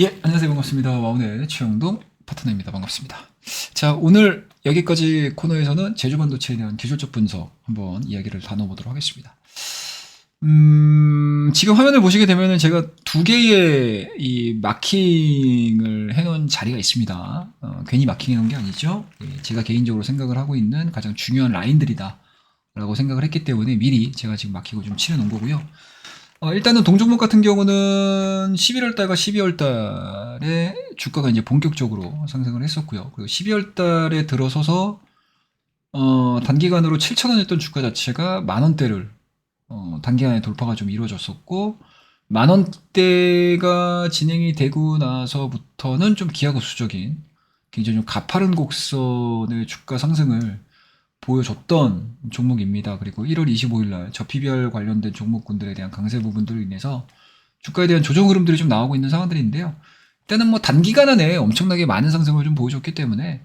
예, 안녕하세요. 반갑습니다. 와운의 최영동 파트너입니다. 반갑습니다. 자, 오늘 여기까지 코너에서는 제주 반도체에 대한 기술적 분석 한번 이야기를 나눠보도록 하겠습니다. 지금 화면을 보시게 되면은 제가 두 개의 이 마킹을 해놓은 자리가 있습니다. 괜히 마킹해놓은 게 아니죠. 예, 제가 개인적으로 생각을 하고 있는 가장 중요한 라인들이다 라고 생각을 했기 때문에 미리 제가 지금 마킹을 좀 칠해놓은 거고요. 일단은 동종목 같은 경우는 11월 달과 12월 달에 주가가 이제 본격적으로 상승을 했었고요. 그리고 12월 달에 들어서서 단기간으로 7,000원이었던 주가 자체가 만 원대를 단기간에 돌파가 좀 이루어졌었고, 만 원대가 진행이 되고 나서부터는 좀 기하급수적인 굉장히 좀 가파른 곡선의 주가 상승을 보여줬던 종목입니다. 그리고 1월 25일 날 저PBR 관련된 종목군들에 대한 강세 부분들로 인해서 주가에 대한 조정 흐름들이 좀 나오고 있는 상황들인데요. 일단은 뭐 단기간 안에 엄청나게 많은 상승을 좀 보여줬기 때문에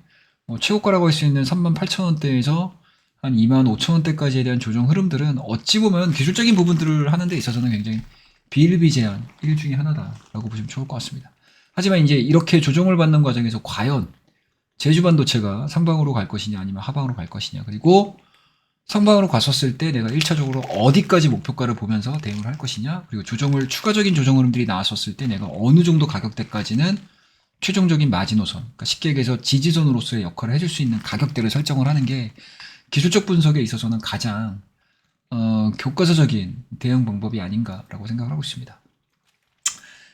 최고가라고 할 수 있는 38,000원대에서 한 25,000원대까지에 대한 조정 흐름들은 어찌 보면 기술적인 부분들을 하는 데 있어서는 굉장히 비일비재한 일 중에 하나다라고 보시면 좋을 것 같습니다. 하지만 이제 이렇게 조정을 받는 과정에서 과연 제주 반도체가 상방으로 갈 것이냐 아니면 하방으로 갈 것이냐, 그리고 상방으로 갔었을 때 내가 1차적으로 어디까지 목표가를 보면서 대응을 할 것이냐, 그리고 추가적인 조정 흐름들이 나왔었을 때 내가 어느 정도 가격대까지는 최종적인 마지노선, 그러니까 쉽게 얘기해서 지지선으로서의 역할을 해줄 수 있는 가격대를 설정을 하는 게 기술적 분석에 있어서는 가장 교과서적인 대응 방법이 아닌가라고 생각을 하고 있습니다.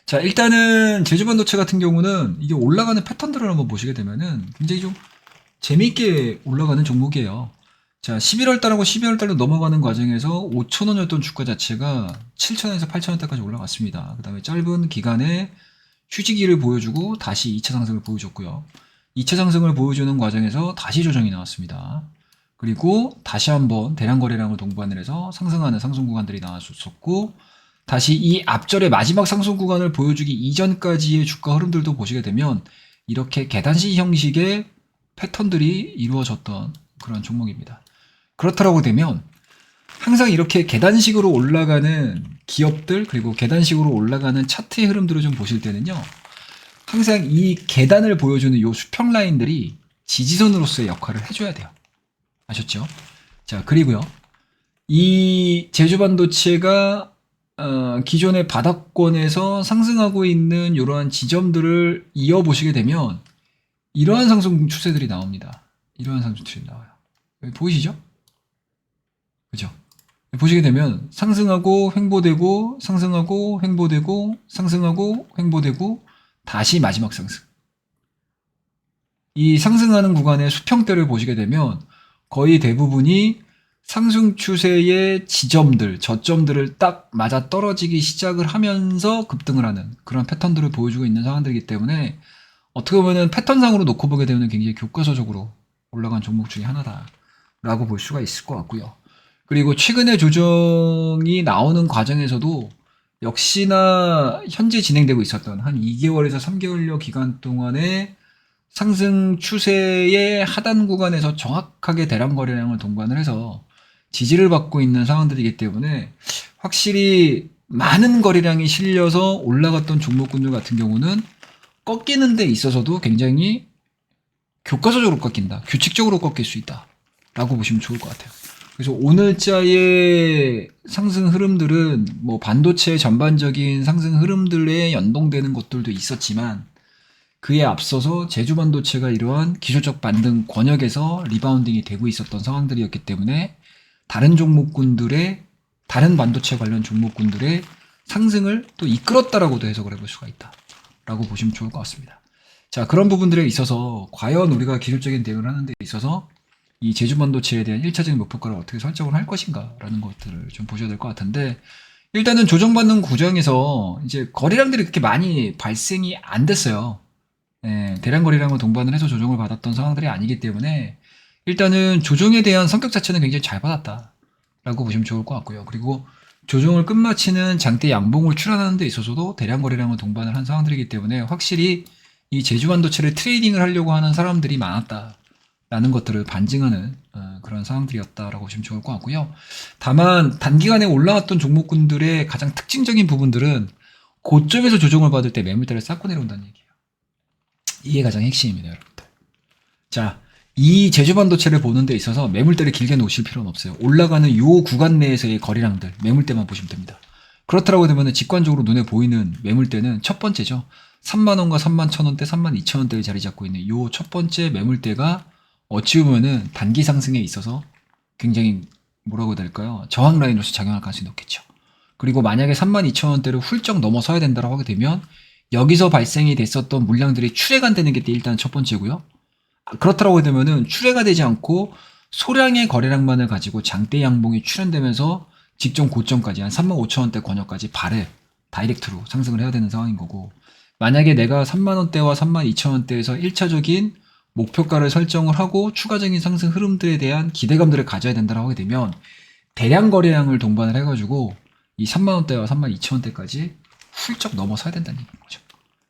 자, 일단은 제주 반도체 같은 경우는 이게 올라가는 패턴들을 한번 보시게 되면은 굉장히 좀 재미있게 올라가는 종목이에요. 자, 11월 달하고 12월 달로 넘어가는 과정에서 5,000원이었던 주가 자체가 7,000원에서 8,000원대까지 올라갔습니다. 그 다음에 짧은 기간에 휴지기를 보여주고 다시 2차 상승을 보여줬고요. 2차 상승을 보여주는 과정에서 다시 조정이 나왔습니다. 그리고 다시 한번 대량 거래량을 동반을 해서 상승하는 상승 구간들이 나왔었고, 다시 이 앞절의 마지막 상승 구간을 보여주기 이전까지의 주가 흐름들도 보시게 되면 이렇게 계단식 형식의 패턴들이 이루어졌던 그런 종목입니다. 그렇다라고 되면 항상 이렇게 계단식으로 올라가는 기업들, 그리고 계단식으로 올라가는 차트의 흐름들을 좀 보실 때는요, 항상 이 계단을 보여주는 이 수평 라인들이 지지선으로서의 역할을 해줘야 돼요. 아셨죠? 자, 그리고요, 이 제주 반도체가 기존의 바닥권에서 상승하고 있는 이러한 지점들을 이어보시게 되면 이러한 상승 추세들이 나옵니다. 이러한 상승 추세들이 나와요. 여기 보이시죠? 그죠? 보시게 되면 상승하고 횡보되고 상승하고 횡보되고 상승하고 횡보되고 다시 마지막 상승. 이 상승하는 구간의 수평대를 보시게 되면 거의 대부분이 상승 추세의 지점들, 저점들을 딱 맞아 떨어지기 시작을 하면서 급등을 하는 그런 패턴들을 보여주고 있는 상황들이기 때문에 어떻게 보면 패턴상으로 놓고 보게 되면 굉장히 교과서적으로 올라간 종목 중에 하나다라고 볼 수가 있을 것 같고요. 그리고 최근에 조정이 나오는 과정에서도 역시나 현재 진행되고 있었던 한 2개월에서 3개월여 기간 동안에 상승 추세의 하단 구간에서 정확하게 대량 거래량을 동반을 해서 지지를 받고 있는 상황들이기 때문에 확실히 많은 거래량이 실려서 올라갔던 종목군들 같은 경우는 꺾이는 데 있어서도 굉장히 교과서적으로 꺾인다, 규칙적으로 꺾일 수 있다 라고 보시면 좋을 것 같아요. 그래서 오늘자의 상승 흐름들은 뭐 반도체 전반적인 상승 흐름들에 연동되는 것들도 있었지만 그에 앞서서 제주 반도체가 이러한 기술적 반등 권역에서 리바운딩이 되고 있었던 상황들이었기 때문에 다른 종목군들의, 다른 반도체 관련 종목군들의 상승을 또 이끌었다라고도 해석을 해볼 수가 있다라고 보시면 좋을 것 같습니다. 자, 그런 부분들에 있어서 과연 우리가 기술적인 대응을 하는 데 있어서 이 제주 반도체에 대한 1차적인 목표가를 어떻게 설정을 할 것인가라는 것들을 좀 보셔야 될 것 같은데, 일단은 조정받는 구장에서 이제 거래량들이 그렇게 많이 발생이 안 됐어요. 예, 대량 거래량을 동반을 해서 조정을 받았던 상황들이 아니기 때문에 일단은 조정에 대한 성격 자체는 굉장히 잘 받았다라고 보시면 좋을 것 같고요. 그리고 조정을 끝마치는 장대 양봉을 출하하는 데 있어서도 대량 거래량을 동반을 한 상황들이기 때문에 확실히 이 제주 반도체를 트레이딩을 하려고 하는 사람들이 많았다라는 것들을 반증하는 그런 상황들이었다라고 보시면 좋을 것 같고요. 다만 단기간에 올라왔던 종목군들의 가장 특징적인 부분들은 고점에서 조정을 받을 때 매물대를 쌓고 내려온다는 얘기예요. 이게 가장 핵심입니다, 여러분들. 자, 이 제주반도체를 보는 데 있어서 매물대를 길게 놓으실 필요는 없어요. 올라가는 요 구간 내에서의 거래량들, 매물대만 보시면 됩니다. 그렇다고 되면 직관적으로 눈에 보이는 매물대는 첫 번째죠. 3만원과 3만1천원대, 3만 2천원대에 자리 잡고 있는 요 첫 번째 매물대가 어찌 보면은 단기 상승에 있어서 굉장히 뭐라고 해야 될까요? 저항 라인으로서 작용할 가능성이 높겠죠. 그리고 만약에 3만 2천원대를 훌쩍 넘어서야 된다고 하게 되면 여기서 발생이 됐었던 물량들이 출회가 되는 게 일단 첫 번째고요. 그렇다고 되면은 출회가 되지 않고 소량의 거래량만을 가지고 장대 양봉이 출현되면서 직전 고점까지 한 3만 5천원대 권역까지 발을 다이렉트로 상승을 해야 되는 상황인 거고, 만약에 내가 3만원대와 3만 2천원대에서 1차적인 목표가를 설정을 하고 추가적인 상승 흐름들에 대한 기대감들을 가져야 된다고 하게 되면 대량 거래량을 동반을 해가지고 이 3만원대와 3만 2천원대까지 훌쩍 넘어서야 된다는 얘기인 거죠.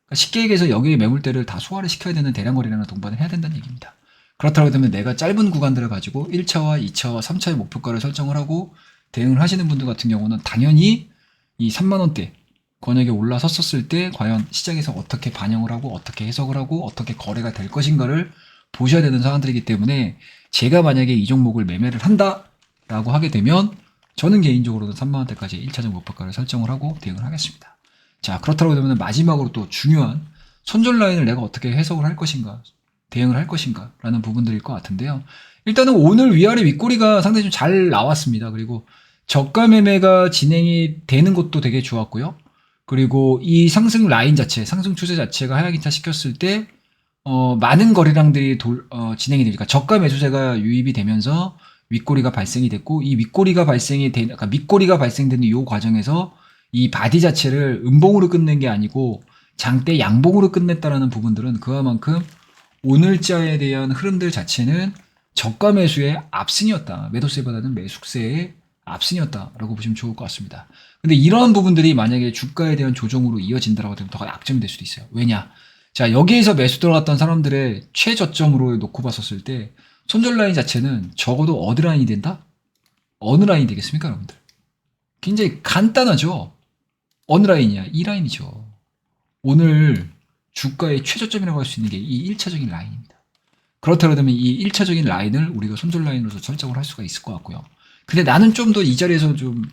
그러니까 쉽게 얘기해서 여기에 매물대를 다 소화를 시켜야 되는 대량 거래량을 동반을 해야 된다는 얘기입니다. 그렇다고 되면 내가 짧은 구간들을 가지고 1차와 2차와 3차의 목표가를 설정을 하고 대응을 하시는 분들 같은 경우는 당연히 이 3만원대 권역에 올라섰었을 때 과연 시장에서 어떻게 반영을 하고 어떻게 해석을 하고 어떻게 거래가 될 것인가를 보셔야 되는 상황들이기 때문에 제가 만약에 이 종목을 매매를 한다라고 하게 되면 저는 개인적으로는 3만원대까지 1차적 목표가를 설정을 하고 대응을 하겠습니다. 자, 그렇다고 되면 마지막으로 또 중요한 손절 라인을 내가 어떻게 해석을 할 것인가, 대응을 할 것인가 라는 부분들일 것 같은데요. 일단은 오늘 위아래 윗꼬리가 상당히 좀 잘 나왔습니다. 그리고 저가 매매가 진행이 되는 것도 되게 좋았고요. 그리고 이 상승 라인 자체, 상승 추세 자체가 하향이차 시켰을 때 많은 거래량들이 진행이 되니까 저가 매수세가 유입이 되면서 윗꼬리가 발생이 됐고, 이 윗꼬리가 발생이 된, 그러니까 밑꼬리가 발생되는 이 과정에서 이 바디 자체를 음봉으로 끝낸 게 아니고 장대 양봉으로 끝냈다라는 부분들은 그와만큼 오늘자에 대한 흐름들 자체는 저가 매수의 압승이었다. 매도세보다는 매수세의 압승이었다라고 보시면 좋을 것 같습니다. 근데 이러한 부분들이 만약에 주가에 대한 조정으로 이어진다라고 되면 더 약점이 될 수도 있어요. 왜냐? 자, 여기에서 매수 들어갔던 사람들의 최저점으로 놓고 봤었을 때 손절 라인 자체는 적어도 어느 라인이 된다? 어느 라인이 되겠습니까, 여러분들? 굉장히 간단하죠? 어느 라인이야? 이 라인이죠. 오늘 주가의 최저점이라고 할 수 있는 게 이 1차적인 라인입니다. 그렇다면 이 1차적인 라인을 우리가 손절 라인으로서 설정을 할 수가 있을 것 같고요. 근데 나는 좀 더 이 자리에서 좀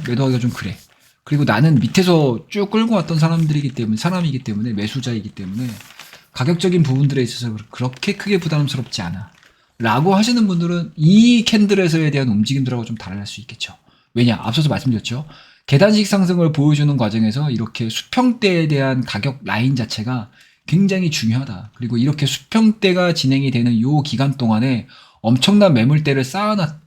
매도하기가 좀 그래. 그리고 나는 밑에서 쭉 끌고 왔던 사람이기 때문에 매수자이기 때문에 가격적인 부분들에 있어서 그렇게 크게 부담스럽지 않아. 라고 하시는 분들은 이 캔들에서에 대한 움직임들하고 좀 다를 수 있겠죠. 왜냐? 앞서서 말씀드렸죠. 계단식 상승을 보여주는 과정에서 이렇게 수평대에 대한 가격 라인 자체가 굉장히 중요하다. 그리고 이렇게 수평대가 진행이 되는 이 기간 동안에 엄청난 매물대를 쌓아놨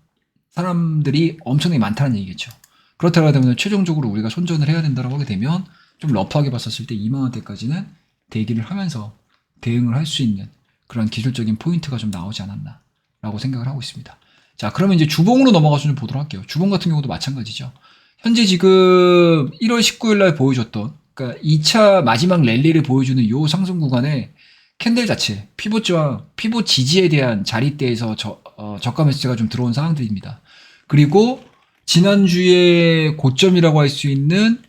사람들이 엄청나게 많다는 얘기겠죠. 그렇다고 하면 최종적으로 우리가 손전을 해야 된다고 하게 되면 좀 러프하게 봤었을 때 2만원대까지는 대기를 하면서 대응을 할 수 있는 그런 기술적인 포인트가 좀 나오지 않았나 라고 생각을 하고 있습니다. 자, 그러면 이제 주봉으로 넘어가서 좀 보도록 할게요. 주봉 같은 경우도 마찬가지죠. 현재 지금 1월 19일 날 보여줬던, 그러니까 2차 마지막 랠리를 보여주는 요 상승 구간에 캔들 자체, 피봇 저항, 피봇 지지에 대한 자리대에서 저가 매수세가 좀 들어온 상황들입니다. 그리고 지난주에 고점이라고 할 수 있는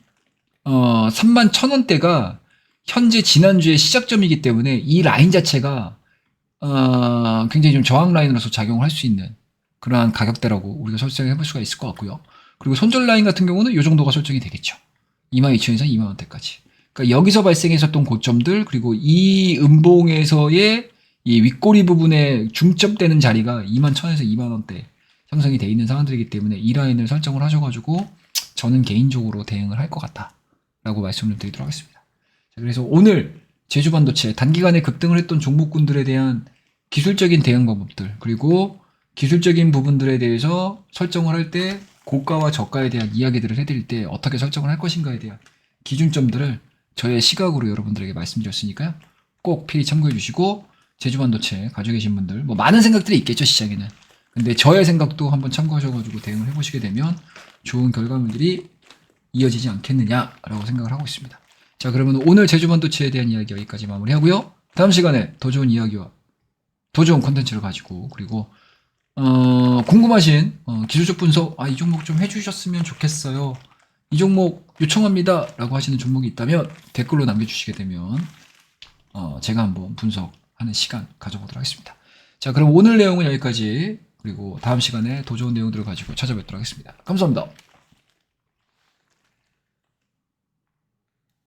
3만 1천원대가 현재 지난주에 시작점이기 때문에 이 라인 자체가 굉장히 좀 저항 라인으로서 작용을 할 수 있는 그러한 가격대라고 우리가 설정을 해볼 수가 있을 것 같고요. 그리고 손절 라인 같은 경우는 이 정도가 설정이 되겠죠. 22,000원에서 2만원대까지. 그러니까 여기서 발생했었던 고점들, 그리고 이 음봉에서의 이 윗꼬리 부분에 중점되는 자리가 21,000원에서 2만원대 형성이 돼 있는 상황들이기 때문에 이 라인을 설정을 하셔가지고 저는 개인적으로 대응을 할 것 같다라고 말씀을 드리도록 하겠습니다. 자, 그래서 오늘 제주반도체 단기간에 급등을 했던 종목군들에 대한 기술적인 대응 방법들, 그리고 기술적인 부분들에 대해서 설정을 할 때 고가와 저가에 대한 이야기들을 해드릴 때 어떻게 설정을 할 것인가에 대한 기준점들을 저의 시각으로 여러분들에게 말씀드렸으니까요. 꼭 필히 참고해 주시고, 제주반도체 가지고 계신 분들, 많은 생각들이 있겠죠, 시장에는. 근데 저의 생각도 한번 참고하셔가지고 대응을 해보시게 되면 좋은 결과물들이 이어지지 않겠느냐라고 생각을 하고 있습니다. 자, 그러면 오늘 제주반도체에 대한 이야기 여기까지 마무리하고요. 다음 시간에 더 좋은 이야기와 더 좋은 콘텐츠를 가지고, 그리고 궁금하신 기술적 분석, 이 종목 좀 해주셨으면 좋겠어요. 이 종목 요청합니다 라고 하시는 종목이 있다면 댓글로 남겨주시게 되면 제가 한번 분석하는 시간 가져보도록 하겠습니다. 자, 그럼 오늘 내용은 여기까지, 그리고 다음 시간에 더 좋은 내용들을 가지고 찾아뵙도록 하겠습니다. 감사합니다.